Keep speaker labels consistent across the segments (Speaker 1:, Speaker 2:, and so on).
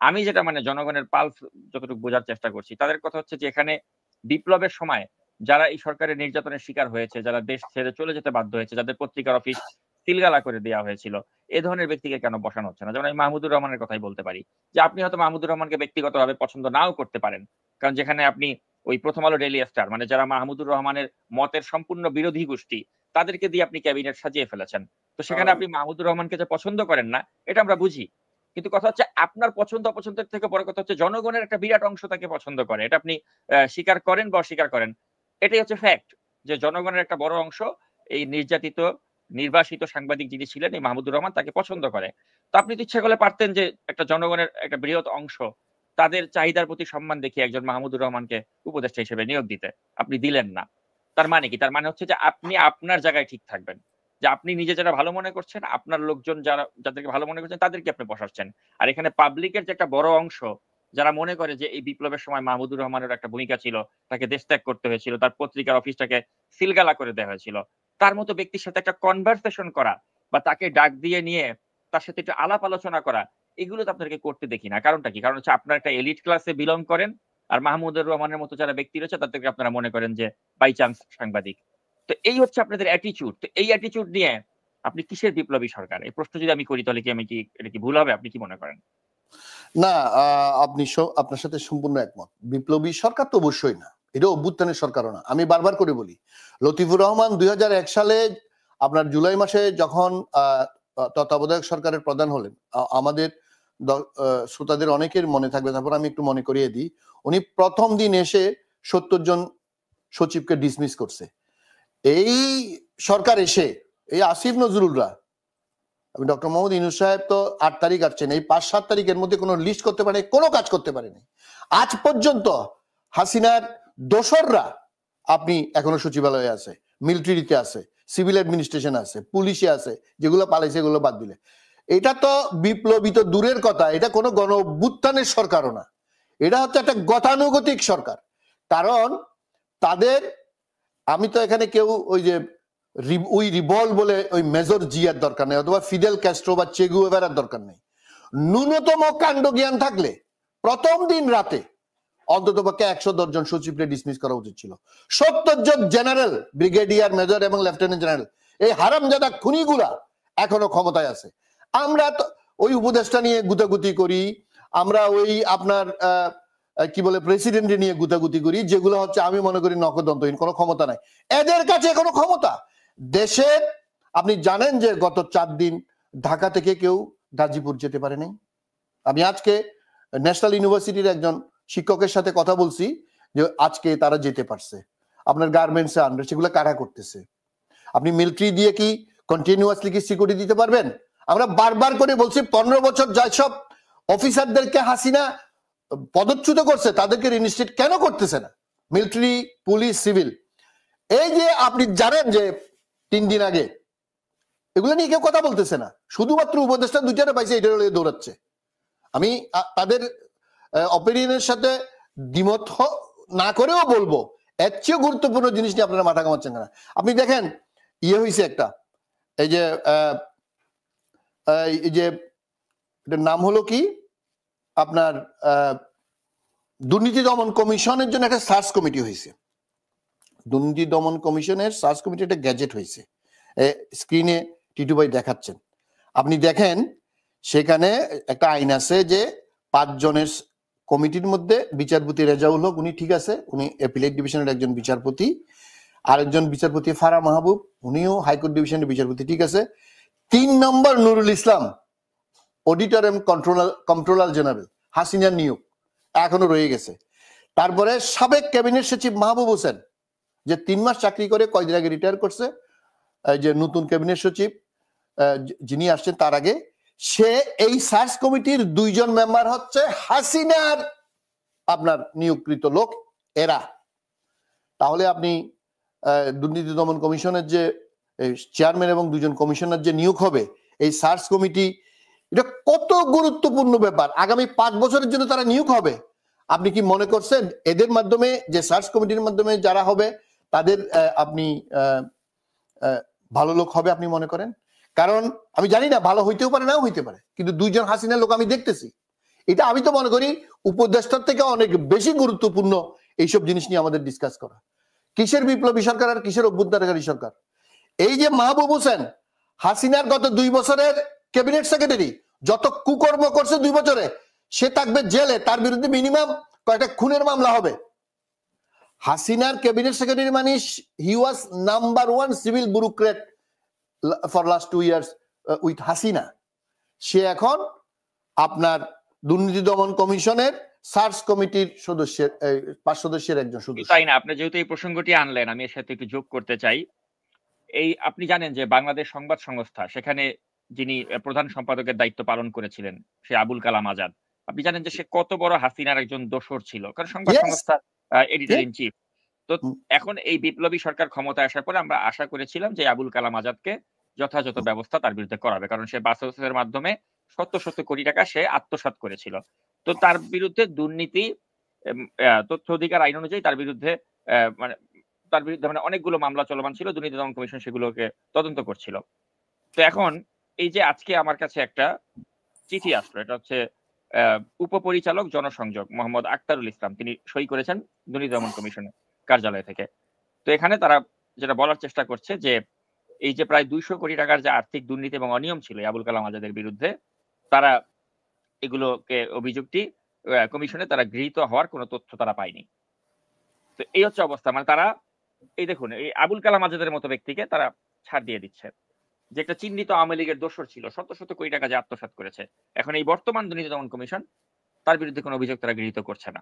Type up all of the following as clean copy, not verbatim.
Speaker 1: আমি যেটা মানে জনগণের পালস যতটুকু বোঝার চেষ্টা করছি, তাদের কথা হচ্ছে যে এখানে বিপ্লবের সময় যারা এই সরকারের নির্যাতনের শিকার হয়েছে, যারা দেশ ছেড়ে চলে যেতে বাধ্য হয়েছে, যাদের পত্রিকার অফিস সিলগালা করে দেওয়া হয়েছিল, এ ধরনের ব্যক্তিকে কেন বসানো হচ্ছে না? যেমন আমি মাহমুদুর রহমানের কথাই বলতে পারি, যে আপনি হয়তো মাহমুদুর রহমানকে ব্যক্তিগতভাবে পছন্দ নাও করতে পারেন, কারণ যেখানে আপনি ওই প্রথম আলো ডেইলি স্টার মানে যারা মাহমুদুর রহমানের মতের সম্পূর্ণ বিরোধী গোষ্ঠী, তাদেরকে দিয়ে আপনি ক্যাবিনেট সাজিয়ে ফেলেছেন। তো সেখানে আপনি মাহমুদুর রহমানকে যে পছন্দ করেন না, এটা আমরা বুঝি। কিন্তু কথা হচ্ছে আপনার পছন্দ অপছন্দের থেকে বড় কথা হচ্ছে জনগণের একটা বিরাট অংশ তাকে পছন্দ করে। এটা আপনি স্বীকার করেন বা অস্বীকার করেন, এটাই হচ্ছে ফ্যাক্ট, যে জনগণের একটা বড় অংশ এই নির্যাতিত নির্বাসিত সাংবাদিক যিনি ছিলেন এই মাহমুদুর রহমান তাকে পছন্দ করে। তো আপনি তো ইচ্ছা করলে পারতেন যে একটা জনগণের একটা বৃহৎ অংশ তাদের চাহিদার প্রতি সম্মান দেখিয়ে একজন মাহমুদুর রহমানকে উপদেষ্টা হিসেবে নিয়োগ দিতে, আপনি দিলেন না। তার মানে কি? তার মানে হচ্ছে যে আপনি আপনার জায়গায় ঠিক থাকবেন, যে আপনি নিজে যারা ভালো মনে করছেন, আপনার লোকজন যারা যাদেরকে ভালো মনে করছেন তাদেরকে আপনি বসাচ্ছেন। আর এখানে পাবলিকের যে একটা বড় অংশ যারা মনে করে যে এই বিপ্লবের সময় মাহমুদুর রহমানের একটা ভূমিকা ছিল, তাকে দেশ ত্যাগ করতে হয়েছিল, তার পত্রিকার অফিসটাকে সিলগালা করে দেওয়া হয়েছিল, তার মতো ব্যক্তির সাথে একটা কনভারসেশন করা বা তাকে ডাক দিয়ে নিয়ে তার সাথে একটু আলাপ আলোচনা করা, এগুলো তো আপনাদেরকে করতে দেখি না। কারণটা কি? কারণ হচ্ছে আপনারা একটা এলিট ক্লাসে বিলং করেন, আর মাহমুদুর রহমানের মতো যারা ব্যক্তি রয়েছে তাদেরকে আপনারা মনে করেন যে বাই চান্স সাংবাদিক। তো এই হচ্ছে আপনাদের অ্যাটিটিউড। তো এই অ্যাটিটিউড নিয়ে আপনি কিসের বিপ্লবী সরকার? এই প্রশ্ন যদি আমি করি তাহলে কি এটা কি ভুল হবে? আপনি কি মনে করেন?
Speaker 2: না, আপনি আপনার সাথে সম্পূর্ণ একমত। বিপ্লবী সরকার তো অবশ্যই না, এটা অভ্যুত্থানের সরকারও না। আমি বারবার করে বলি, লতিফুর রহমান 2001 সালে আপনার জুলাই মাসে যখন তত্ত্বাবধায়ক সরকারের প্রধান হলেন, আমাদের শ্রোতাদের অনেকের মনে থাকবে, তারপর আমি একটু মনে করিয়ে দিই, উনি প্রথম দিন এসে 70 জন সচিবকে ডিসমিস করছে। এই সরকার এসে এই আসিফ নজরুলরা, ডক্টর মোহাম্মদ ইউনূস সাহেব তো 8 তারিখ আসছেন, এই 5-7 তারিখের মধ্যে কোনো লিস্ট করতে পারে, কোনো কাজ করতে পারেনি। আজ পর্যন্ত হাসিনার দোসররা আপনি এখনো সচিবালয়ে আছে, মিলিটারিতে আছে, সিভিল অ্যাডমিনিস্ট্রেশন আছে, পুলিশে আছে, যেগুলো পালাইছে এগুলো বাদ দিলে। এটা তো বিপ্লবী তো দূরের কথা, এটা কোনো গণ অভ্যুত্থানের সরকারও না, এটা হচ্ছে একটা গতানুগতিক সরকার। কারণ তাদের, আমি তো এখানে কেউ ওই যে ওই রিভল বলে ওই মেজর জিয়ার দরকার নেই, অথবা ফিদেল ক্যাস্ট্রো বা চে গুয়েভারার দরকার নেই। ন্যূনতম কাণ্ড জ্ঞান থাকলে প্রথম দিন রাতে অন্তত পক্ষে 110 জন সচিবকে ডিসমিস করা উচিত ছিল। 70 জন জেনারেল, ব্রিগেডিয়ার, মেজর এবং লেফটেন্যান্ট জেনারেল, এই হারামজাদা খুনিগুলা এখনো ক্ষমতায় আছে। আমরা তো ওই উপদেষ্টা নিয়ে গুতাগুতি করি, আমরা ওই আপনার কি বলে প্রেসিডেন্ট নিয়ে গুতাগুতি করি, যেগুলো হচ্ছে আমি মনে করি নখদন্তহীন, কোনো ক্ষমতা নাই এদের কাছে, কোনো ক্ষমতা দেশের। আপনি জানেন যে গত 4 দিন ঢাকা থেকে কেউ গাজীপুর যেতে পারে নাই। আমি আজকে ন্যাশনাল ইউনিভার্সিটির একজন শিক্ষকের সাথে কথা বলছি যে আজকে তারা যেতে পারছে। আপনার গার্মেন্টসে আনবে, সেগুলো কারা করতেছে? আপনি মিলিটারি দিয়ে কি কন্টিনিউয়াসলি কি সিকিউরিটি দিতে পারবেন? আমরা বারবার করে বলছি 15 বছর যায় সব অফিসারদেরকে হাসিনা পদচ্যুত করছে, তাদেরকে রিইনস্টেট কেন করতেছে না? Military, police, civil. এই যে আপনি জানেন যে 3 দিন আগে এগুলো নিয়ে কেউ কথা বলতেছে না, শুধুমাত্র উপদেষ্টা 2টা পাইছে, এটা দৌড়াচ্ছে। আমি তাদের অপিনিয়নের সাথে দ্বিমত না করেও বলবো, এর চেয়ে গুরুত্বপূর্ণ জিনিস নিয়ে আপনারা মাথা কামাচ্ছেন না। আপনি দেখেন ইয়ে হয়েছে একটা, এই যে এটার নাম হলো কি আপনার দুর্নীতি দমন কমিশনের জন্য একটা সার্চ কমিটি হয়েছে। দুর্নীতি দমন কমিশনের সার্চ কমিটি একটা গ্যাজেট হয়েছে, স্ক্রিনে টিটু ভাই দেখাচ্ছেন। আপনি দেখেন সেখানে একটা আইন আছে যে 5 জনের কমিটির মধ্যে বিচারপতি রেজাউল হক, উনি ঠিক আছে, উনি অ্যাপিলেট ডিভিশনের একজন বিচারপতি। আরেকজন বিচারপতি ফারা মাহবুব, উনিও হাইকোর্ট ডিভিশনের বিচারপতি, ঠিক আছে। 3 নম্বর নুরুল ইসলাম, অডিটর এবং কন্ট্রোলার জেনারেল, হাসিনার নিয়োগ এখনো রয়ে গেছে। তারপরে সাবেক ক্যাবিনেট সচিব মাহবুব হোসেন, যে 3 মাস চাকরি করে কয়দিন আগে রিটায়ার করছে, যে নতুন ক্যাবিনেট সচিব যিনি আসছেন তার আগে, সে এই সার্চ কমিটির 2 জন মেম্বার হচ্ছে হাসিনার আপনার নিয়োগকৃত লোক এরা। তাহলে আপনি দুর্নীতি দমন কমিশনের যে চেয়ারম্যান এবং 2 জন কমিশনার যে নিয়োগ হবে, এই সার্চ কমিটি, এটা কত গুরুত্বপূর্ণ ব্যাপার। আগামী 5 বছরের জন্য তারা নিয়োগ হবে। আপনি কি মনে করছেন এদের মাধ্যমে, যে সার্চ কমিটির মাধ্যমে যারা হবে তাদের আপনি ভালো লোক হবে আপনি মনে করেন? কারণ আমি জানি না, ভালো হইতেও পারে নাও হইতে পারে, কিন্তু 2 জন হাসিনার লোক আমি দেখতেছি। এটা আমি তো মনে করি উপদেষ্টার থেকে অনেক বেশি গুরুত্বপূর্ণ এইসব জিনিস নিয়ে আমাদের ডিসকাস করা। কিসের বিপ্লবী সরকার আর কিসের অভ্যুত্থানকারী সরকার? এই যে মাহবুব হোসেন হাসিনার গত 2 বছরের ক্যাবিনেট সেক্রেটারি, যত কুকর্ম করছে 2 বছরে, সে থাকবে জেলে, তার বিরুদ্ধে মিনিমাম কয়েকটা খুনের মামলা হবে। হাসিনার ক্যাবিনেট সেক্রেটারি মানে he was number 1 civil bureaucrat for last 2 years with Hasina. সে এখন আপনার দুর্নীতি দমন কমিশনের সার্চ কমিটির সদস্যের 5 সদস্যের একজন সদস্য।
Speaker 1: তাই না, আপনি যেহেতু এই প্রসঙ্গটি আনলেন, আমি এর সাথে একটু যোগ করতে চাই। এই আপনি জানেন যে বাংলাদেশ সংবাদ সংস্থা, সেখানে যিনি প্রধান সম্পাদকের দায়িত্ব পালন করেছিলেন, সে আবুল কালাম আজাদ। আপনি জানেন যে সে কত বড় হাসিনার একজন দোসর ছিল, কারণ সংবাদ সংস্থার এডিটর ইন চিফ। তো এখন এই বিপ্লবী সরকার ক্ষমতায় আসার পরে আমরা আশা করেছিলাম যে আবুল কালাম আজাদকে যথাযথ ব্যবস্থা তার বিরুদ্ধে করাবে, কারণ সে বাসের মাধ্যমে ৭০ কোটি টাকা সে আত্মসাৎ করেছিল। তো তার বিরুদ্ধে দুর্নীতি, তথ্য অধিকার আইন অনুযায়ী তার বিরুদ্ধে মানে অনেকগুলো মামলা চলমান ছিল, দুর্নীতি দমন কমিশন সেগুলোকে তদন্ত করছিল। তো এখন এই যে আজকে আমার কাছে একটা চিঠি আসলো, এটা হচ্ছে উপপরিচালক জনসংযোগ মোহাম্মদ আক্তারুল ইসলাম, তিনি সই করেছেন দুর্নীতি দমন কমিশনের কার্যালয় থেকে। তো এখানে তারা যেটা বলার চেষ্টা করছে যে এই যে প্রায় 200 কোটি টাকার যে আর্থিক দুর্নীতি এবং অনিয়ম ছিল আবুল কালাম আজাদের বিরুদ্ধে, তারা এগুলোকে অভিযোগটি কমিশনে তারা গৃহীত হওয়ার কোনো তথ্য তারা পায়নি। তো এই হচ্ছে অবস্থা, মানে তারা এই দেখুন, এই আবুল কালাম আজাদের মতো ব্যক্তিকে তারা ছাড় দিয়ে দিচ্ছে, যে একটা চিহ্নিত আওয়ামী লীগের দোসর ছিল, শত কোটি টাকা যে আত্মসাৎ করেছে। এখন এই বর্তমান দুর্নীতি দমন কমিশন তার বিরুদ্ধে কোনো অভিযোগ তারা গৃহীত করছে না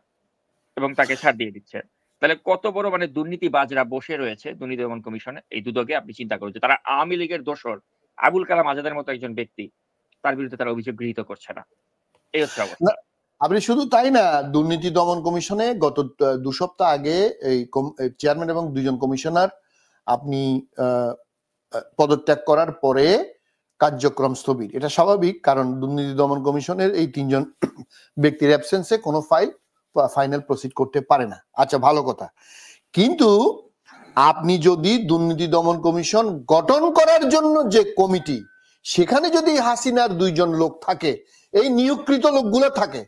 Speaker 1: এবং তাকে ছাড় দিয়ে দিচ্ছে। তাহলে কত বড় মানে দুর্নীতিবাজরা বসে রয়েছে দুর্নীতি দমন কমিশনে এই দুদকে, আপনি চিন্তা করুন যে তারা আওয়ামী লীগের দোসর আবুল কালাম আজাদের মতো একজন ব্যক্তি, তার বিরুদ্ধে তারা অভিযোগ গৃহীত করছে না। এই হচ্ছে অবস্থা।
Speaker 2: আপনি শুধু তাই না, দুর্নীতি দমন কমিশনে গত 2 সপ্তাহ আগে এই চেয়ারম্যান এবং 2 জন কমিশনার আপনি পদত্যাগ করার পরে কার্যক্রম স্থবির। এটা স্বাভাবিক, কারণ দুর্নীতি দমন কমিশনের এই 3 জন ব্যক্তির অ্যাবসেন্সে কোনো ফাইনাল প্রসিড করতে পারে না। আচ্ছা, ভালো কথা। কিন্তু আপনি যদি দুর্নীতি দমন কমিশন গঠন করার জন্য যে কমিটি, সেখানে যদি হাসিনার 2 জন লোক থাকে, এই নিয়োগকৃত লোকগুলো থাকে,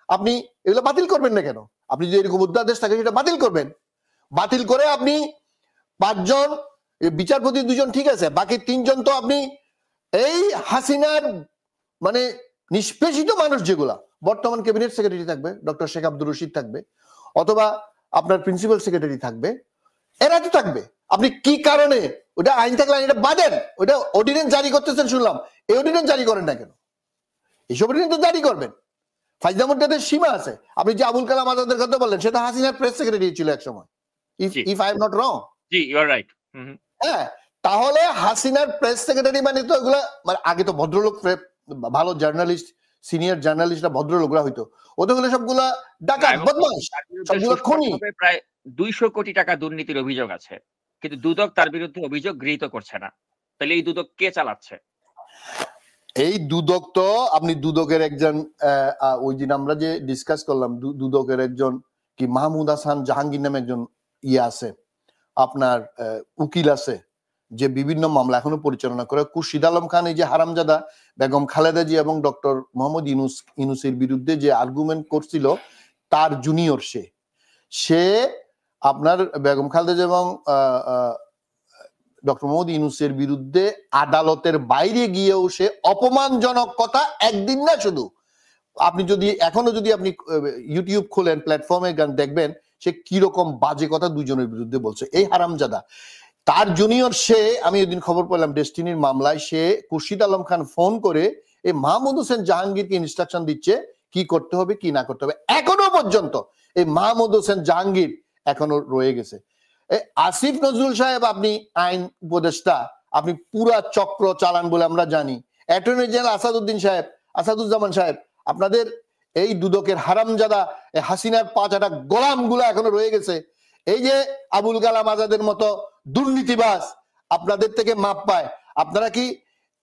Speaker 2: আপনি এগুলো বাতিল করবেন না কেন? আপনি যদি এরকম অধ্যাদেশ থাকে সেটা বাতিল করবেন। বাতিল করে আপনি 5 জন বিচারপতি 2 জন ঠিক আছে, বাকি 3 জন তো আপনি এই হাসিনার মানে নিষ্পেষিত মানুষ যেগুলা, বর্তমান ক্যাবিনেট সেক্রেটারি থাকবে ডক্টর শেখ আব্দুর রশিদ থাকবে, অথবা আপনার প্রিন্সিপাল সেক্রেটারি থাকবে, এরা তো থাকবে। আপনি কি কারণে ওটা আইন থাকলে এটা বাদেন, ওটা অর্ডিন্যান্স জারি করতেছেন শুনলাম, এই অর্ডিন্যান্স জারি করেন না কেন? এইসব অর্ডিন্যান্স তো জারি করবেন। ফাইজামুদ্দাদের সীমা আছে। আপনি যে আবুল কালাম আজাদের কথা বললেন, সেটা হাসিনার প্রেস সেক্রেটারি ছিল এক সময়, if I am not wrong.
Speaker 1: জি, ইউ আর রাইট।
Speaker 2: হ্যাঁ, তাহলে হাসিনার প্রেস সেক্রেটারি মানে তো এগুলা, মানে আগে তো ভদ্রলোক, ভালো জার্নালিস্ট, সিনিয়র জার্নালিস্টরা ভদ্রলোকরা হইতো, ওদেরগুলো সবগুলা ডাকাত, বদমাশ, সবগুলো খুনি।
Speaker 1: প্রায় 200 কোটি টাকা দুর্নীতির অভিযোগ আছে, কিন্তু দুদক তার বিরুদ্ধে অভিযোগ গৃহীত করছে না। তাহলে এই দুদক কে চালাচ্ছে?
Speaker 2: এই দুদক তো, আপনি দুদকের একজন, ওই দিন আমরা যে ডিসকাস করলাম, দুদকের একজন কি মাহমুদ হাসান জাহাঙ্গীর নামে একজন আছে, আপনার উকিল আছে, যে বিভিন্ন মামলা এখনো পরিচালনা করে। খুরশিদ আলম খান, এই যে হারামজাদা বেগম খালেদা জি এবং ডক্টর মোহাম্মদ ইউনূসের বিরুদ্ধে যে আর্গুমেন্ট করছিল, তার জুনিয়র সে আপনার বেগম খালেদা এবং ডক্টর মোহাম্মদ ইউনূসের বিরুদ্ধে আদালতের বাইরে গিয়েও সে অপমানজনক কথা একদিন না, শুধু আপনি যদি এখনো যদি আপনি ইউটিউব খোলেন, প্ল্যাটফর্মে গান দেখবেন, সে কিরকম বাজে কথা 2 জনের বিরুদ্ধে বলছে। এই হারামজাদা তার জুনিয়র সে, আমি ওইদিন খবর পেলাম ডেস্টিনির মামলায়, সে খুরশিদ আলম খান ফোন করে এই মাহমুদ হোসেন জাহাঙ্গীরকে ইনস্ট্রাকশন দিচ্ছে কি করতে হবে কি না করতে হবে। এখনো পর্যন্ত এই মাহমুদ হোসেন জাহাঙ্গীর এখনো রয়ে গেছে। আসিফ নজরুল সাহেব, আপনি আইন উপদেষ্টা, আপনি পুরা চক্র চালান বলে আমরা জানি। অ্যাটর্নি জেনারেল আসাদুজ্জামান সাহেব, আপনাদের এই দুদকের হারামজাদা হাসিনার 5 গোলাম গুলা এখনো রয়ে গেছে। এই যে আবুল কালাম আজাদের মতো দুর্নীতিবাজ আপনাদের থেকে মাপ পায়। আপনারা কি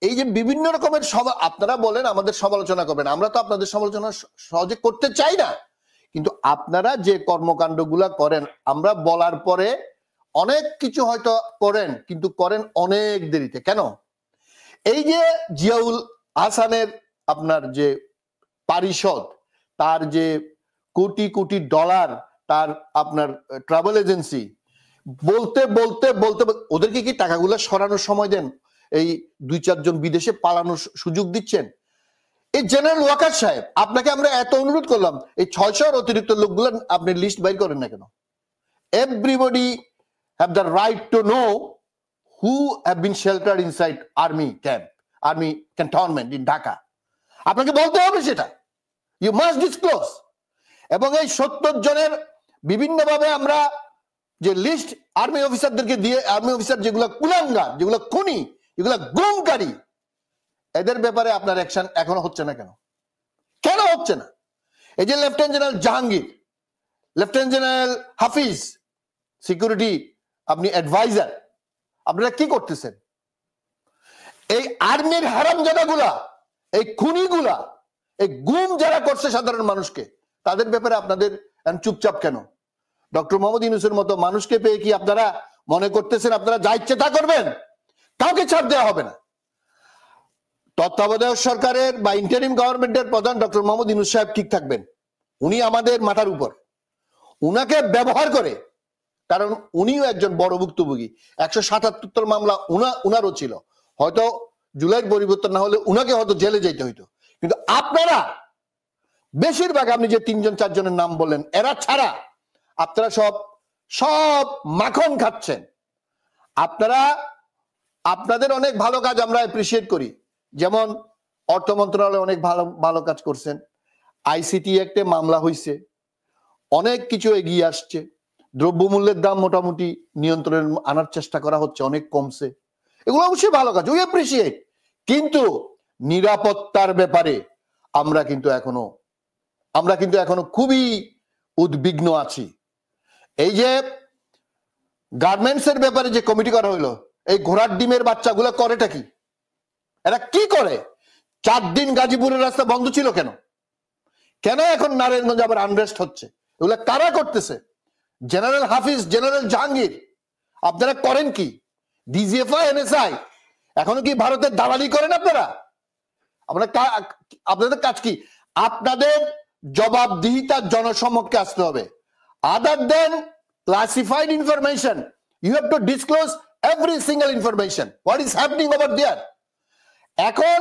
Speaker 2: এই যে বিভিন্ন রকমের আপনারা বলেন আমাদের সমালোচনা করবেন, আমরা তো আপনাদের সমালোচনা সহজে করতে চাই না, কিন্তু আপনারা যে কর্মকাণ্ডগুলা করেন, আমরা বলার পরে অনেক কিছু হয়তো করেন, কিন্তু করেন অনেক দেরিতে। কেন? এই যে জিয়াউল হাসানের আপনার যে পারিষদ, তার যে কোটি কোটি ডলার, তার আপনার ট্রাভেল এজেন্সি, বলতে বলতে বলতে ওদেরকে কি টাকাগুলো সরানোর সময় দেন? এই 2-4 জন বিদেশে পালানোর সুযোগ দিচ্ছেন? এই জেনারেল ওয়াকার সাহেব, আপনাকে আমরা এত অনুরোধ করলাম, এই 600 অতিরিক্ত লোকগুলো আপনি লিস্ট বাইর করেন না কেন? Everybody have the right to know who have been sheltered inside army camp, army cantonment in Dhaka. আপনাকে বলতে হবে সেটা, ইউ মাস্ট ডিসক্লোজ। এবং এই 70 জনের বিভিন্নভাবে আমরা যে লিস্ট আর্মি অফিসারদেরকে দিয়ে, আর্মি অফিসার যেগুলো কুলাঙ্গার, যেগুলো খুনি, যেগুলো গুমকারী, এদের ব্যাপারে আপনার অ্যাকশন এখনো হচ্ছে না কেন? কেন হচ্ছে না? এই যে lieutenant general Jahangir, lieutenant general Hafiz, security আপনি অ্যাডভাইজার, আপনারা কি করতেছেন? এই আর্মির হারামজাদাগুলা, এই খুনিগুলা, এই গুম যারা করছে সাধারণ মানুষকে, তাদের ব্যাপারে আপনাদের চুপচাপ কেন? ডক্টর মোহাম্মদ ইউনূসের মতো মানুষকে পেয়ে কি আপনারা মনে করতেছেন আপনারা যা ইচ্ছে তা করবেন? কাউকে ছাড় দেওয়া হবে না। তত্ত্বাবধায়ক সরকারের বা ইন্টারিম গভর্নমেন্টের প্রধান ডক্টর মোহাম্মদ ইউনূস সাহেব ঠিক থাকবেন। উনি আমাদের মাথার উপর, উনাকে ব্যবহার করে, কারণ উনিও একজন বড় ভুক্তভোগী। 177 মামলা উনারও ছিল, হয়তো জুলাইয়ের পরিবর্তন না হলে উনাকে হয়তো জেলে যেতে হইতো। কিন্তু আপনারা বেশিরভাগ, আপনি যে 3-4 জনের নাম বললেন, এরা ছাড়া আপনারা সব মাখন খাচ্ছেন। আপনারা, আপনাদের অনেক ভালো কাজ আমরা অ্যাপ্রিসিয়েট করি, যেমন অর্থ মন্ত্রণালয় অনেক ভালো ভালো কাজ করছেন, আইসিটি একটে মামলা হয়েছে, অনেক কিছু এগিয়ে আসছে, দ্রব্যমূল্যের দাম মোটামুটি নিয়ন্ত্রণে আনার চেষ্টা করা হচ্ছে, অনেক কমছে, এগুলো অবশ্যই ভালো কাজ, উই অ্যাপ্রিসিয়েট। কিন্তু নিরাপত্তার ব্যাপারে আমরা কিন্তু এখনো খুবই উদ্বিগ্ন আছি। এই যে গার্মেন্টস এর ব্যাপারে যে কমিটি করা হলো, এই ঘোড়ার ডিমের বাচ্চাগুলো করেটা কি? এরা কি করে? 4 দিন গাজীপুরের রাস্তা বন্ধ ছিল কেন? কেন এখন নারায়ণগঞ্জ আবার আনরেস্ট হচ্ছে? এগুলো কারা করতেছে? জেনারেল হাফিজ, জেনারেল জাহাঙ্গীর, আপনারা করেন কি? ডিজিএফআই, এনএসআই এখনো কি ভারতের দালালি করেন আপনারা? আপনাদের কাজ কি? আপনাদের জবাবদিহিতা জনসমক্ষে আসতে হবে। Other than classified information, you have to disclose every single information, what is happening over there. এখন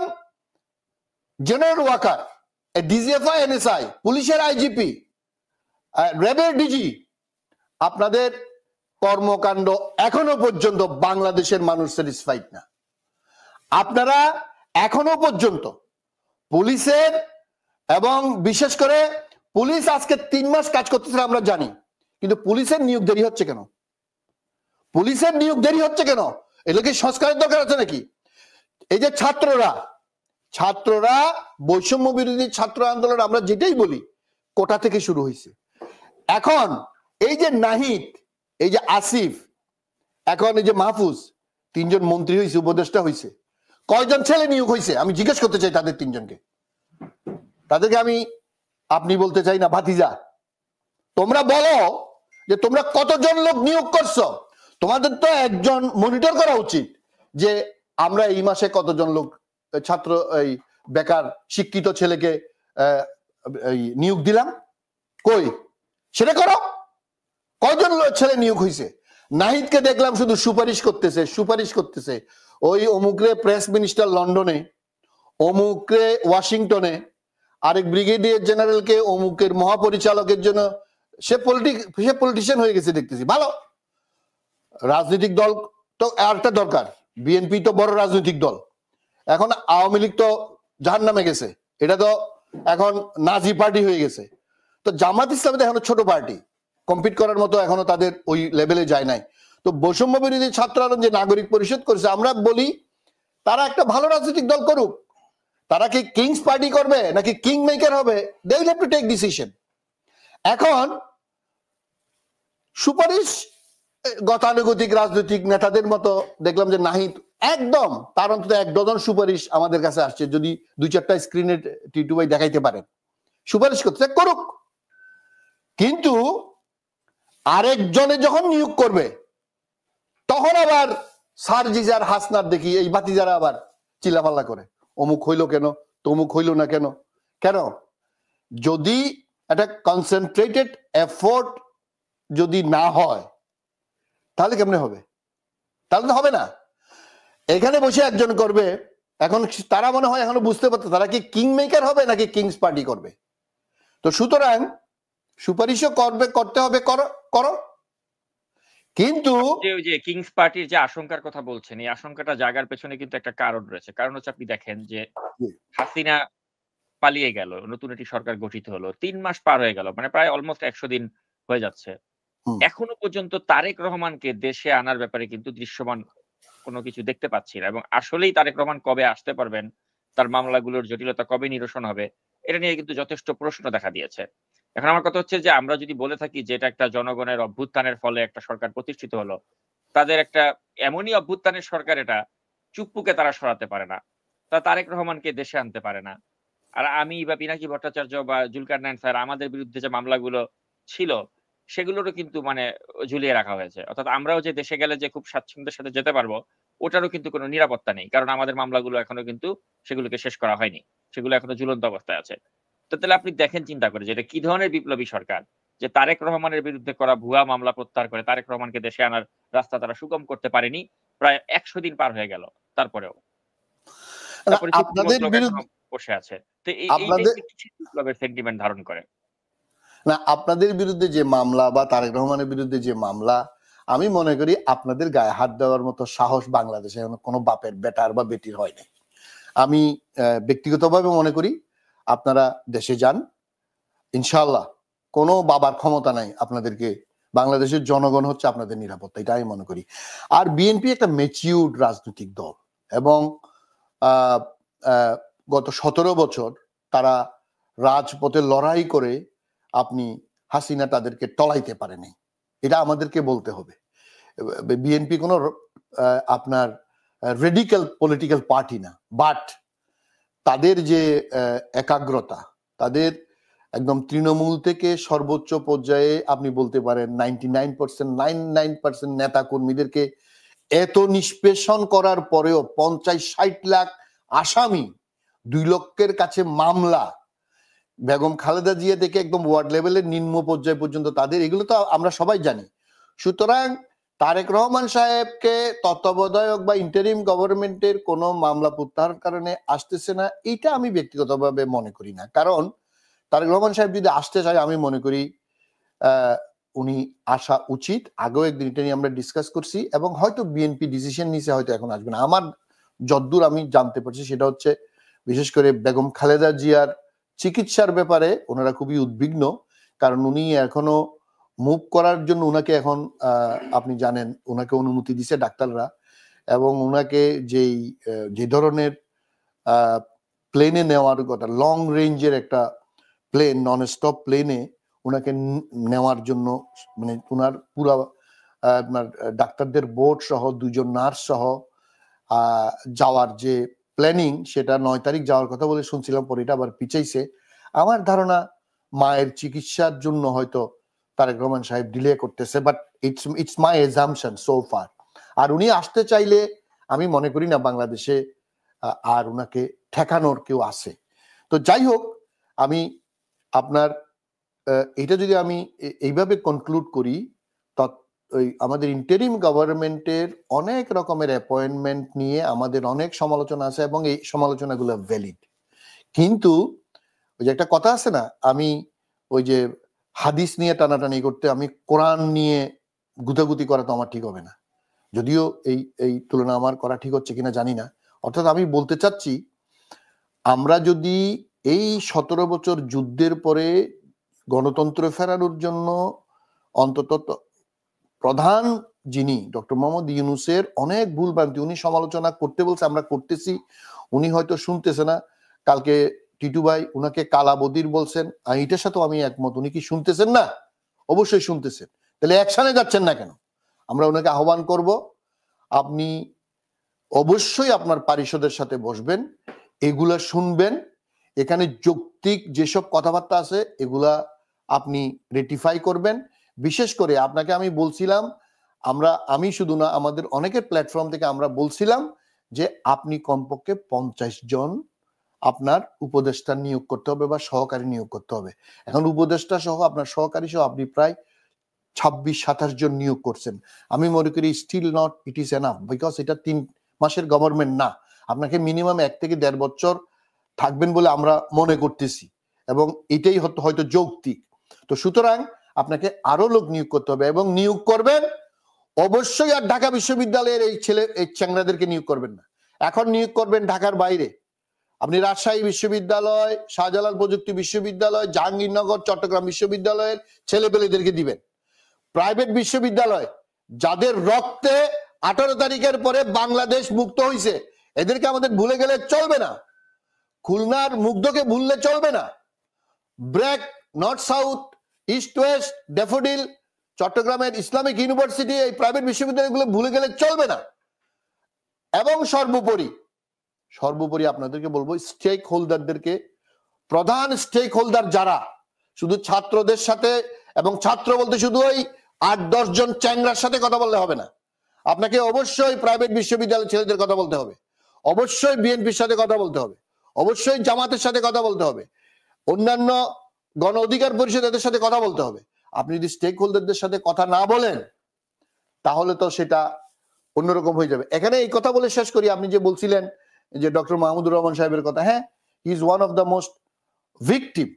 Speaker 2: জেনারেল ওয়াকার, ডিজিএফআই, এনএসআই, পুলিশের আইজিপি, র্যাবের ডিজি, আপনাদের কর্মকাণ্ড এখনো পর্যন্ত বাংলাদেশের মানুষ স্যাটিসফাইড না। আপনারা এখনো পর্যন্ত পুলিশের, এবং বিশেষ করে পুলিশ আজকে 3 মাস কাজ করতেছে আমরা জানি, কিন্তু পুলিশের নিয়োগ দেরি হচ্ছে কেন? পুলিশের নিয়োগ দেরি হচ্ছে কেন? এগুলো কি সংস্কারের দরকার আছে নাকি? এই যে ছাত্ররা বৈষম্য বিরোধী ছাত্র আন্দোলন, আমরা যেটাই বলি, কোটা থেকে শুরু হয়েছে। এখন এই যে নাহিদ, এই যে আসিফ, এখন এই যে মাহফুজ, 3 জন মন্ত্রী হয়েছে, উপদেষ্টা হয়েছে, কয়জন ছেলে নিয়োগ হয়েছে? আমি জিজ্ঞেস করতে চাই তাদের 3 জনকে, তাদেরকে আমি আপনি বলতে চাই না, ভাতিজা। তোমরা বলো যে তোমরা কতজন লোক নিয়োগ করছো? তোমাদের তো একজন মনিটর করা উচিত যে আমরা এই মাসে কতজন লোক, ছাত্র, এই বেকার শিক্ষিত ছেলেকে নিয়োগ দিলাম, কই সেটা করো। কয়জন ছেলে নিয়োগ হয়েছে? নাহিদকে দেখলাম শুধু সুপারিশ করতেছে, ওই অমুকরে প্রেস মিনিস্টার লন্ডনে, অমুকরে ওয়াশিংটনে, আরেক ব্রিগেডিয়ার জেনারেলকে অমুকের মহাপরিচালকের জন্য, সে পলিটিশিয়ান হয়ে গেছে দেখতেছি। ভালো, রাজনৈতিক দল তো আরেকটা দরকার, বিএনপি তো বড় রাজনৈতিক দল, এখন আওয়ামী লীগ তো জাহান্নামে গেছে, এটা তো এখন নাজি পার্টি হয়ে গেছে। তো জামাত ইসলামী তো এখনো ছোট পার্টি, কম্পিট করার মতো এখনো তাদের ওই লেভেলে যায় নাই। তো বৈষম্য বিরোধী ছাত্র আন্দোলন যে নাগরিক পরিষদ করেছে, আমরা বলি তারা একটা ভালো রাজনৈতিক দল করুক, তারা কি কিংস পার্টি করবে নাকি কিং মেকার হবে, they will have to take decision. এখন সুপারিশ গতানুগতিক রাজনৈতিক নেতাদের মতো দেখলাম যে নাহিদ একদম, তার অন্তত 1 ডজন সুপারিশ আমাদের কাছে আসছে, যদি 2-4টা স্ক্রিনে টিটু ভাই দেখাইতে পারেন, সুপারিশ করতে করুক। কিন্তু আরেকজনে যখন নিয়োগ করবে, তখন আবার সারজিজার হাসনার দেখি এই বাতিজারা আবার চিল্লাপাল্লা করে, অমুক হইলো কেন, তমুক হইলো না কেন। যদি একটা কনসেন্ট্রেটেড এফোর্ট যদি না হয় তাহলে কেমনে হবে? তাহলে তো হবে না। এখানে বসে একজন করবে, এখন তারা মনে হয় এখনো বুঝতে পারতো তারা কি কিং মেকার হবে নাকি কিংস পার্টি করবে। তো সুতরাং সুপারিশও করতে হবে, করো করো, কিন্তু
Speaker 1: ওই যে কিংস পার্টির যে আশঙ্কার কথা বলছেন, এই আশঙ্কাটা জাগার পেছনে কিন্তু একটা কারণ রয়েছে। কারণ হচ্ছে আপনি দেখেন যে হাসিনা পালিয়ে গেল, নতুন একটি সরকার গঠিত হলো। ৩ মাস পার হয়ে গেল। মানে প্রায় অলমোস্ট ১০০ দিন হয়ে যাচ্ছে। এখনো পর্যন্ত তারেক রহমানকে দেশে আনার ব্যাপারে কিন্তু দৃশ্যমান কোনো কিছু দেখতে পাচ্ছি না। এবং আসলেই তারেক রহমান কবে আসতে পারবেন, তার মামলাগুলোর জটিলতা কবে নিরসন হবে, এটা নিয়ে কিন্তু যথেষ্ট প্রশ্ন দেখা দিয়েছে। এখন আমার কথা হচ্ছে যে আমরা যদি বলে থাকি যে এটা একটা জনগণের অভ্যুত্থানের ফলে একটা সরকার প্রতিষ্ঠিত হলো, তাদের একটা এমনই অভ্যুত্থানের সরকার এটা, চুপ্পুকে তারা সরাতে পারে না। তারেক রহমানকে দেশে আনতে পারে না। আর আমি বা পিনাকি ভট্টাচার্য বা জুলকারনাইন স্যার আমাদের বিরুদ্ধে যে মামলাগুলো ছিল, সেগুলোরও কিন্তু মানে ঝুলিয়ে রাখা হয়েছে। অর্থাৎ আমরাও যে দেশে গেলে যে খুব স্বাচ্ছন্দ্যের সাথে যেতে পারবো, ওটারও কিন্তু কোনো নিরাপত্তা নেই। কারণ আমাদের মামলাগুলো এখনো কিন্তু সেগুলোকে শেষ করা হয়নি। সেগুলো এখনো ঝুলন্ত অবস্থায় আছে। তো তাহলে আপনি দেখেন চিন্তা করে যে এটা কি ধরনের বিপ্লবী সরকার? যে তারেক রহমানের বিরুদ্ধে করা ভুয়া মামলা প্রত্যাহার করে তারেক রহমানকে দেশে আনার রাস্তা তারা সুগম করতে পারেনি। প্রায় ১০০ দিন পার হয়ে গেল তারপরেও। তারপরে চুক্তি
Speaker 2: আপনাদের
Speaker 1: মতলব এখনো
Speaker 2: বিরুদ্ধে
Speaker 1: বসে আছে। তো এইটাই
Speaker 2: আপনাদের
Speaker 1: কিসের বিপ্লবের সেন্টিমেন্ট ধারণ করে?
Speaker 2: না, আপনাদের বিরুদ্ধে যে মামলা বা তারেক রহমানের বিরুদ্ধে যে মামলা, আমি মনে করি আপনাদের গায়ে হাত দেওয়ার মতো সাহস বাংলাদেশে এখন কোনো বাপের বেটার বা বেটির হয়নি। আমি ব্যক্তিগতভাবে মনে করি আপনারা দেশে যান, ইনশাআল্লাহ কোনো বাবার ক্ষমতা নাই আপনাদেরকে, বাংলাদেশের জনগণ হচ্ছে আপনাদের নিরাপত্তা, এটা আমি মনে করি। আর বিএনপি একটা ম্যাচিউরড রাজনৈতিক দল এবং আহ, আহ, গত ১৭ বছর তারা রাজপথে লড়াই করে আপনি হাসিনা তাদেরকে টলাইতে পারেনি, এটা আমাদেরকে বলতে হবে। বিএনপি কোনো আপনার রেডিক্যাল পলিটিক্যাল পার্টি না, বাট তাদের যে একাগ্রতা, তাদের একদম তৃণমূল থেকে সর্বোচ্চ পর্যায়ে আপনি বলতে পারেন 99% নেতা কর্মীদেরকে এত নিষ্পেষণ করার পরেও ৫০-৬০ লাখ আসামি, ২ লক্ষের কাছে মামলা, বেগম খালেদা জিয়া থেকে একদম ওয়ার্ড লেভেলের নিম্ন পর্যায় পর্যন্ত তাদের, এগুলো তো আমরা সবাই জানি। সুতরাং তারেক রহমান সাহেবকে তত্ত্বাবধায়ক বা ইন্টারিম গভর্নমেন্টের কোনো মামলা প্রত্যাহারের কারণে আসতেছে না, এটা আমি ব্যক্তিগতভাবে মনে করি না। কারণ তারেক রহমান সাহেব যদি আসতে চায়, আমি মনে করি উনি আসা উচিত। আগেও একদিন এটা নিয়ে আমরা ডিসকাস করছি এবং হয়তো বিএনপি ডিসিশন নিছে, হয়তো এখন আসবে না। আমার যদ্দূর আমি জানতে পারছি সেটা হচ্ছে বিশেষ করে বেগম খালেদা জিয়ার চিকিৎসার ব্যাপারে ওনারা খুবই উদ্বিগ্ন, কারণ উনি এখনো মুভ করার জন্য ওনাকে এখন আপনি জানেন ওনাকে অনুমতি দিছে ডাক্তাররা, এবং ওনাকে যে ধরনের প্লেনে নেওয়ার কথা, লং রেঞ্জের একটা প্লেন, নন স্টপ প্লেনে ওনাকে নেওয়ার জন্য মানে ওনার পুরা আপনার ডাক্তারদের বোর্ড সহ ২ জন নার্স সহ যাওয়ার যে প্ল্যানিং, সেটা ৯ তারিখ যাওয়ার কথা বলে শুনছিলাম, পরে এটা আবার পিছাইছে। আমার ধারণা মায়ের চিকিৎসার জন্য হয়তো তারেক রহমান সাহেব ডিলে করতেছে, but it's my assumption so far. আর উনি আসতে চাইলে আমি মনে করি না বাংলাদেশে আর উনাকে ঠেকানোর কেউ আছে। তো যাই হোক, আমি আপনার এটা যদি আমি এইভাবে কনক্লুড করি, আমাদের ইন্টারিম গভর্নমেন্টের অনেক রকমের অ্যাপয়েন্টমেন্ট নিয়ে আমাদের অনেক সমালোচনা আছে এবং এই সমালোচনাগুলো ভ্যালিড। কিন্তু ওই যে একটা কথা আছে না, আমি ওই যে হাদিস নিয়ে টানাটানি করতে, আমি কোরআন নিয়ে গুতাগুতি করা তো আমার ঠিক হবে না, যদিও এই তুলনা আমার করা ঠিক হচ্ছে কিনা জানি না। অর্থাৎ আমি বলতে চাচ্ছি, আমরা যদি এই ১৭ বছর যুদ্ধের পরে গণতন্ত্র ফেরানোর জন্য অন্তত প্রধান যিনি ডক্টর মোহাম্মদ ইউনূসের অনেক ভুল ভ্রান্তি, উনি সমালোচনা করতে বলছে, আমরা করতেছি, উনি হয়তো শুনতেছে না। কালকে টিটু ভাই উনাকে কালাবদির বলছেন, এটার সাথেও আমি একমত। উনি কি শুনতেছেন না? অবশ্যই শুনতেছেন। তাহলে অ্যাকশনে যাচ্ছেন না কেন? আমরা ওনাকে আহ্বান করব, আপনি অবশ্যই আপনার পারিষদের সাথে বসবেন, এগুলা শুনবেন, এখানে যৌক্তিক যেসব কথাবার্তা আছে এগুলা আপনি রেটিফাই করবেন। বিশেষ করে আপনাকে আমি বলছিলাম, আমি শুধু না, আমাদের অনেকের প্ল্যাটফর্ম থেকে আমরা বলছিলাম যে আপনি কমপক্ষে 50 জন আপনার উপদেষ্টা নিয়োগ করতে হবে বা সহকারী নিয়োগ করতে হবে। এখন উপদেষ্টা সহ আপনার সহকারী সহ আপনি প্রায় 26-27 জন নিয়োগ করছেন। আমি মনে করি still not it is enough, because এটা 3 মাসের গভর্নমেন্ট না। আপনাকে মিনিমাম 1 থেকে 1.5 বছর থাকবেন বলে আমরা মনে করতেছি, এবং এটাই হয়তো যৌক্তিক। তো সুতরাং আপনাকে আরো লোক নিয়োগ করতে হবে, এবং নিয়োগ করবেন অবশ্যই আর ঢাকা বিশ্ববিদ্যালয়ের এই চ্যাংড়াদেরকে নিয়োগ করবেন না। এখন নিয়োগ করবেন ঢাকার বাইরে। আপনি রাজশাহী বিশ্ববিদ্যালয়, শাহজালাল প্রযুক্তি বিশ্ববিদ্যালয়, জাহাঙ্গীরনগর, চট্টগ্রাম বিশ্ববিদ্যালয়ের ছেলেপেলেদেরকে দিবেন। প্রাইভেট বিশ্ববিদ্যালয় যাদের রক্তে 18 তারিখের পরে বাংলাদেশ মুক্ত হয়েছে, এদেরকে আমাদের ভুলে গেলে চলবে না। খুলনার মুগ্ধকে ভুললে চলবে না। BRAC, north south, east West, daffodil, চট্টগ্রামের ইসলামিক ইউনিভার্সিটি, এই প্রাইভেট বিশ্ববিদ্যালয়গুলো ভুলে গেলে চলবে না। এবং সর্বোপরি আপনাদেরকে বলবো, স্টেক হোল্ডারদেরকে, প্রধান স্টেক হোল্ডার যারা, শুধু ছাত্রদের সাথে, এবং ছাত্র বলতে শুধু ওই 8-10 জন চ্যাংরার সাথে কথা বললে হবে না। আপনাকে অবশ্যই প্রাইভেট বিশ্ববিদ্যালয়ের ছেলেদের কথা বলতে হবে, অবশ্যই বিএনপির সাথে কথা বলতে হবে, অবশ্যই জামাতের সাথে কথা বলতে হবে, অন্যান্য গণ অধিকার পরিষদ এদের সাথে কথা বলতে হবে। আপনি যদি স্টেক হোল্ডারদের সাথে কথা না বলেন, তাহলে তো সেটা অন্যরকম হয়ে যাবে। এখানে এই কথা বলে শেষ করি। আপনি যে বলছিলেন যে ডক্টর মাহমুদুর রহমান সাহেবের কথা, হ্যাঁ, he is one of the most victim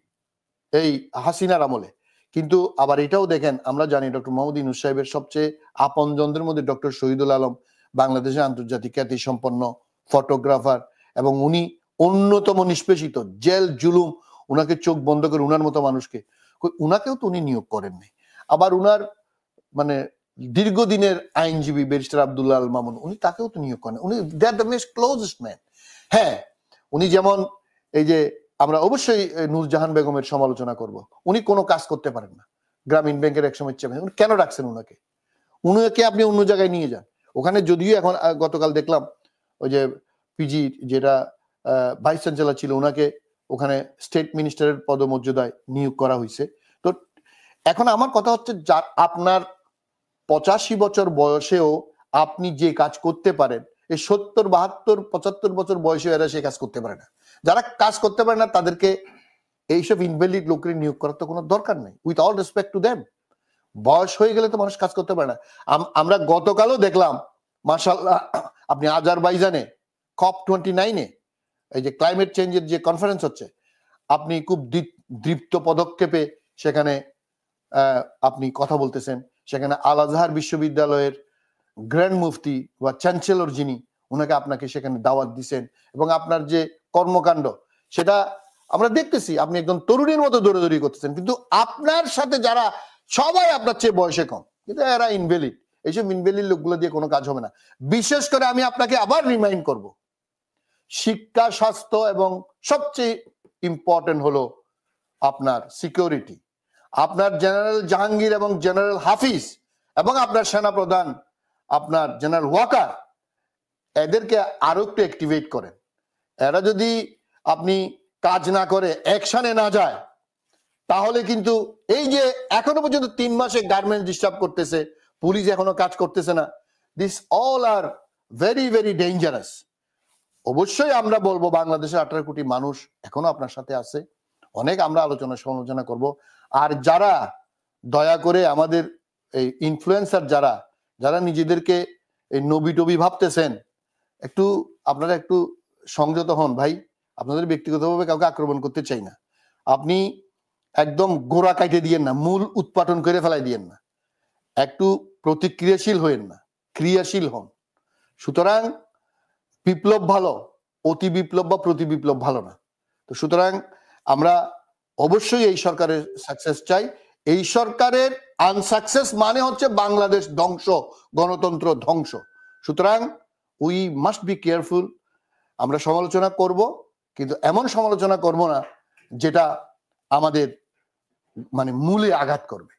Speaker 2: এই হাসিনার আমলে। কিন্তু আবার এটাও দেখেন, আমরা জানি ডক্টর মোহাম্মদ ইউনূস সাহেবের সবচেয়ে আপনজনদের মধ্যে ডক্টর শহীদুল আলম, বাংলাদেশের আন্তর্জাতিক খ্যাতি সম্পন্ন ফটোগ্রাফার, এবং উনি অন্যতম নিষ্পেষিত। জেল জুলুম, উনাকে চোখ বন্ধ করে উনার মতো মানুষকে, উনাকেও তো উনি নিয়োগ করেননি। আবার উনার মানে দীর্ঘদিনের আইনজীবী ব্যারিস্টার আব্দুল্লাহ আল মামুন, উনি তাকেও তো নিয়োগ করেন। উনি they are the most closest man. হ্যাঁ, উনি যেমন এই যে আমরা অবশ্যই নূরজাহান বেগমের সমালোচনা করব, উনি কোনো কাজ করতে পারেন না। গ্রামীণ ব্যাংকের একসময় চেয়ারম্যান, উনি কেন রাখছেন উনাকে? উনাকে আপনি অন্য জায়গায় নিয়ে যান। ওখানে যদিও এখন গতকাল দেখলাম ওই যে পিজি যেটা ভাইস চ্যান্সেলর ছিল, ওনাকে ওখানে স্টেট মিনিস্টারের পদমর্যাদায় নিয়োগ করা হয়েছে। তো এখন আমার কথা হচ্ছে, আপনার 85 বছর বয়সেও আপনি যে কাজ করতে পারেন, এই 70, 72, 75 বছর বয়সে এরা সে কাজ করতে পারে না। যারা কাজ করতে পারে না তাদেরকে এইসব ইনভ্যালিড লোকের নিয়োগ করার তো কোনো দরকার নেই, with all respect to them. বয়স হয়ে গেলে তো মানুষ কাজ করতে পারে না। আমরা গতকালও দেখলাম, মাশাআল্লাহ, আপনি আজারবাইজানে COP29 এই যে ক্লাইমেট চেঞ্জের যে কনফারেন্স হচ্ছে, আপনি খুব দৃপ্ত পদক্ষেপে সেখানে আপনি কথা বলতেছেন। সেখানে আল আজহার বিশ্ববিদ্যালয়ের গ্র্যান্ড মুফতি বা চ্যান্সেলর যিনি, ওনাকে আপনাকে সেখানে দাওয়াত দিচ্ছেন, এবং আপনার যে কর্মকাণ্ড সেটা আমরা দেখতেছি। আপনি একজন তরুণীর মতো দৌড়াদৌড়ি করতেছেন, কিন্তু আপনার সাথে যারা সবাই আপনার চেয়ে বয়সে কম, কিন্তু এরা ইনভ্যালিড। এইসব ইনভ্যালিড লোকগুলো দিয়ে কোনো কাজ হবে না। বিশেষ করে আমি আপনাকে আবার রিমাইন্ড করব, শিক্ষা, স্বাস্থ্য, এবং সবচেয়ে ইম্পর্টেন্ট হলো আপনার সিকিউরিটি। আপনার জেনারেল জাহাঙ্গীর এবং জেনারেল হাফিজ এবং আপনার সেনাপ্রধান আপনার জেনারেল ওয়াকার, এদেরকে আরো একটু অ্যাক্টিভেট করেন। এরা যদি আপনি কাজ না করে, অ্যাকশনে না যায়, তাহলে কিন্তু এই যে এখনো পর্যন্ত 3 মাসে গার্মেন্টস ডিস্টার্ব করতেছে, পুলিশ এখনো কাজ করতেছে না, this all are very very dangerous. অবশ্যই আমরা বলবো, বাংলাদেশের 18 কোটি মানুষ এখনো আপনার সাথে আছে। অনেক আমরা সমালোচনা করব। আর যারা দয়া করে আমাদের এই ইনফ্লুয়েন্সার, যারা নিজেদেরকে এই নবী টবি ভাবতেছেন, আপনারা একটু সংযত হন ভাই। আপনাদের ব্যক্তিগতভাবে কাউকে আক্রমণ করতে চাই না। আপনি একদম গোড়া কাটে দিয়েন না, মূল উৎপাটন করে ফেলাই দিয়েন না। একটু প্রতিক্রিয়াশীল হয়েন না, ক্রিয়াশীল হন। সুতরাং বিপ্লব ভালো, অতি বিপ্লব বা প্রতি বিপ্লব ভালো না। তো সুতরাং আমরা অবশ্যই এই সরকারের সাকসেস চাই। এই সরকারের আনসাকসেস মানে হচ্ছে বাংলাদেশ ধ্বংস, গণতন্ত্র ধ্বংস। সুতরাং উই মাস্ট বি কেয়ারফুল। আমরা সমালোচনা করব, কিন্তু এমন সমালোচনা করব না যেটা আমাদের মূলে আঘাত করবে।